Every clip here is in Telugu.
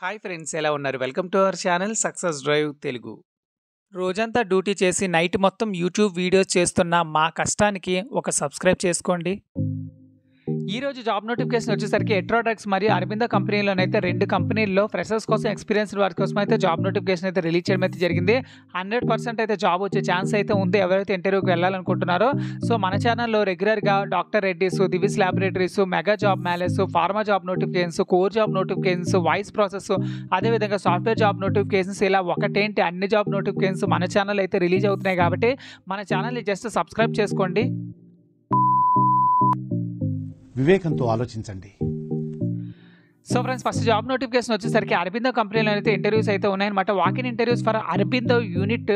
హాయ్ ఫ్రెండ్స్, ఎలా ఉన్నారు? Welcome to our channel success drive Telugu. రోజంతా డ్యూటీ చేసి నైట్ మొత్తం యూట్యూబ్ వీడియోస్ చేస్తున్న మా కష్టానికి ఒక సబ్స్క్రైబ్ చేసుకోండి. ఈరోజు జాబ్ నోటిఫికేషన్ వచ్చేసరికి ఎట్రోడక్స్ మరియు అరబిందో కంపెనీలోనైతే 2 కంపెనీల్లో ఫ్రెషర్స్ కోసం ఎక్స్పీరియన్స్డ్ వారి కోసం అయితే జాబ్ నోటిఫికేషన్ అయితే రిలీజ్ చేయడం అయితే జరిగింది. 100% అయితే జాబ్ వచ్చే ఛాన్స్ అయితే ఉంది ఎవరైతే ఇంటర్వ్యూకి వెళ్ళాలనుకుంటున్నారో. సో మన ఛానల్లో రెగ్యులర్గా doctor Reddy's, Divi's laboratories, mega job melas, pharma job notifications, core job notifications, voice process, అదేవిధంగా సాఫ్ట్వేర్ జాబ్ నోటిఫికేషన్స్, ఇలా ఒకటేంటి అన్ని జాబ్ నోటిఫికేషన్స్ మన ఛానల్ అయితే రిలీజ్ అవుతున్నాయి. కాబట్టి మన ఛానల్ని జస్ట్ సబ్స్క్రైబ్ చేసుకోండి. వివేకంతో ఆలోచించండి. So friends, first job notification వచ్చేసరికి అరబిందో కంపెనీలో అయితే ఇంటర్వ్యూస్ అయితే ఉన్నాయన్నమాట. Walk in interviews for Aurobindo unit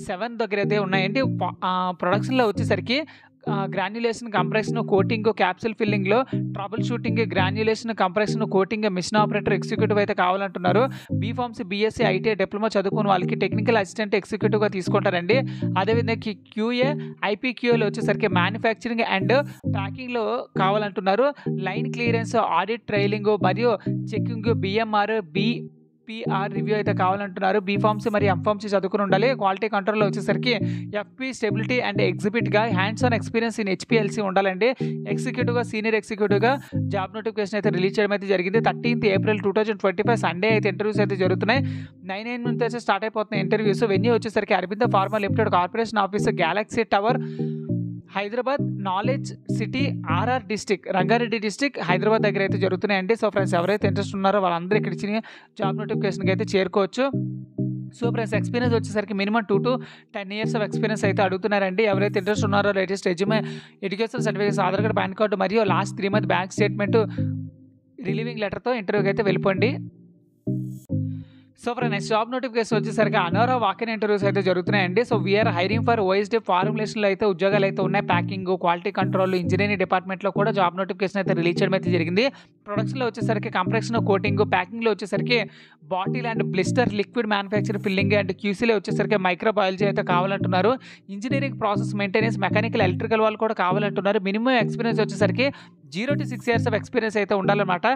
7 దగ్గర అయితే ఉన్నాయండి. ప్రొడక్షన్లో వచ్చేసరికి గ్రాన్యులేషన్, కంప్రెషన్, కోటింగ్, క్యాప్సిల్ ఫిల్లింగ్లో trouble shooting, granulation, compression, coating, machine operator, executive అయితే కావాలంటున్నారు. బీఫార్మసీ, బీఎస్సీ, ఐటీఐ డిప్లొమా చదువుకున్న వాళ్ళకి టెక్నికల్ అసిస్టెంట్ ఎగ్జిక్యూటివ్గా తీసుకుంటారండి. అదేవిధంగా క్యూఏ, ఐపీక్యూఏలో వచ్చేసరికి మ్యానుఫ్యాక్చరింగ్ అండ్ ప్యాకింగ్లో కావాలంటున్నారు. లైన్ క్లియరెన్స్, ఆడిట్ ట్రైలింగ్ మరియు చెకింగ్, బిఎంఆర్, పిఆర్ రివ్యూ అయితే కావాలంటున్నారు. బీఫార్మసీ మరియు ఎంఫార్మసీ చదువుకుని ఉండాలి. క్వాలిటీ కంట్రోల్లో వచ్చేసరికి ఎఫ్పీ, స్టెబిలిటీ అండ్ ఎగ్జిబిట్గా hands on experience in HPLC ఉండాలండి. ఎగ్జిక్యూటివ్గా, సీనియర్ ఎగ్జిక్యూటివ్గా జాబ్ నోటిఫికేషన్ అయితే రిలీజ్ చేయడం అయితే జరిగింది. 13th April 2025 సండే అయితే ఇంటర్వ్యూస్ అయితే జరుగుతున్నాయి. 9 AM నుంచి అయితే స్టార్ట్ అయిపోతున్నాయి ఇంటర్వ్యూస్. వెన్యూ వచ్చేసరికి Aurobindo pharma limited corporation office, galaxy tower, Hyderabad, knowledge city, R R district, Rangareddy district, Hyderabad దగ్గర అయితే జరుగుతున్నాయండి. సో ఫ్రెండ్స్, ఎవరైతే ఇంట్రెస్ట్ ఉన్నారో వాళ్ళందరూ ఇక్కడ ఇచ్చిన జాబ్ నోటిఫికేషన్కి అయితే చేరుకోవచ్చు. సో ఫ్రెండ్స్, ఎక్స్పీరియన్స్ వచ్చేసరికి minimum 2 to 10 years of experience అయితే అడుగుతున్నారండి. ఎవరైతే ఇంట్రెస్ట్ ఉన్నారో latest resume, education certificates, Aadhaar card, PAN card మరియు last 3 month bank statement, relieving లెటర్తో ఇంటర్వ్యూకి అయితే వెళ్ళిపోండి. So friend, next job notification వచ్చేసరికి అనోరా వాకిన్ ఇంటర్వ్యూస్ అయితే జరుగుతున్నాయండి. So we're hiring for OSD ఫార్ములేషన్లో అయితే ఉద్యోగాలు అయితే ఉన్నాయి. ప్యాకింగ్, క్వాలిటీ కంట్రోల్, ఇంజనీరింగ్ డిపార్ట్మెంట్లో కూడా జాబ్ నోటిఫికేషన్ అయితే రిలీజ్ చేయడం అయితే జరిగింది. ప్రొడక్షన్లో వచ్చేసరికి కంప్రెషన్, కోటింగ్, ప్యాకింగ్లో వచ్చేసరికి bottle and blister, liquid manufacture, filling and క్యూసీలో వచ్చేసరికి మైక్రోబయాలజీ అయితే కావాలంటున్నారు. Engineering process maintenance, mechanical, electrical వాళ్ళు కూడా కావాలంటున్నారు. మినిమం ఎక్స్పీరియన్స్ వచ్చేసరికి 0 to 6 years ఆఫ్ ఎక్స్పీరియన్స్ అయితే ఉండాలన్నమాట.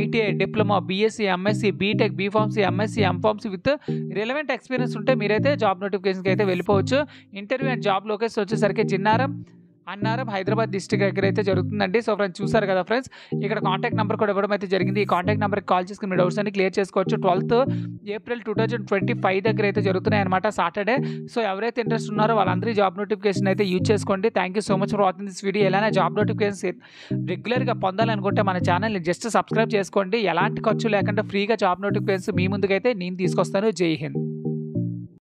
ITI, diploma, BSc, MSc, BTech, B pharmacy, MSc, M pharmacy with relevant experience ఉంటే మీరైతే జాబ్ నోటిఫికేషన్కి అయితే వెళ్ళిపోవచ్చు. ఇంటర్వ్యూ అండ్ జాబ్ లొకేషన్ వచ్చేసరికి జిన్నారం, అన్నారం, హైదరాబాద్ డిస్ట్రిక్ట్ దగ్గర అయితే జరుగుతుందండి. సో ఫ్రెండ్స్, చూసారు కదా ఫ్రెండ్స్, ఇక్కడ కాంటాక్ట్ నెంబర్ కూడా ఇవ్వడం అయితే జరిగింది. ఈ కాంటాక్ట్ నెంబర్కి కాల్ చేసుకుని మీ డౌట్స్ అన్ని క్లియర్ చేసుకోవచ్చు. 12th April 2025 దగ్గర అయితే జరుగుతున్నాయి అనమాట, సాటర్డే. సో ఎవరైతే ఇంట్రెస్ట్ ఉన్నారో వాళ్ళందరూ జాబ్ నోటిఫికేషన్ అయితే యూజ్ చేసుకోండి. Thank you so much for watching this video. ఎలానే జాబ్ నోటిఫికేషన్ రెగ్యులర్గా పొందాలనుకుంటే మన ఛానల్ని జస్ట్ సబ్స్క్రైబ్ చేసుకోండి. ఎలాంటి ఖర్చు లేకుండా ఫ్రీగా జాబ్ నోటిఫికేషన్ మీ ముందుకైతే నేను తీసుకొస్తాను. జై హింద్.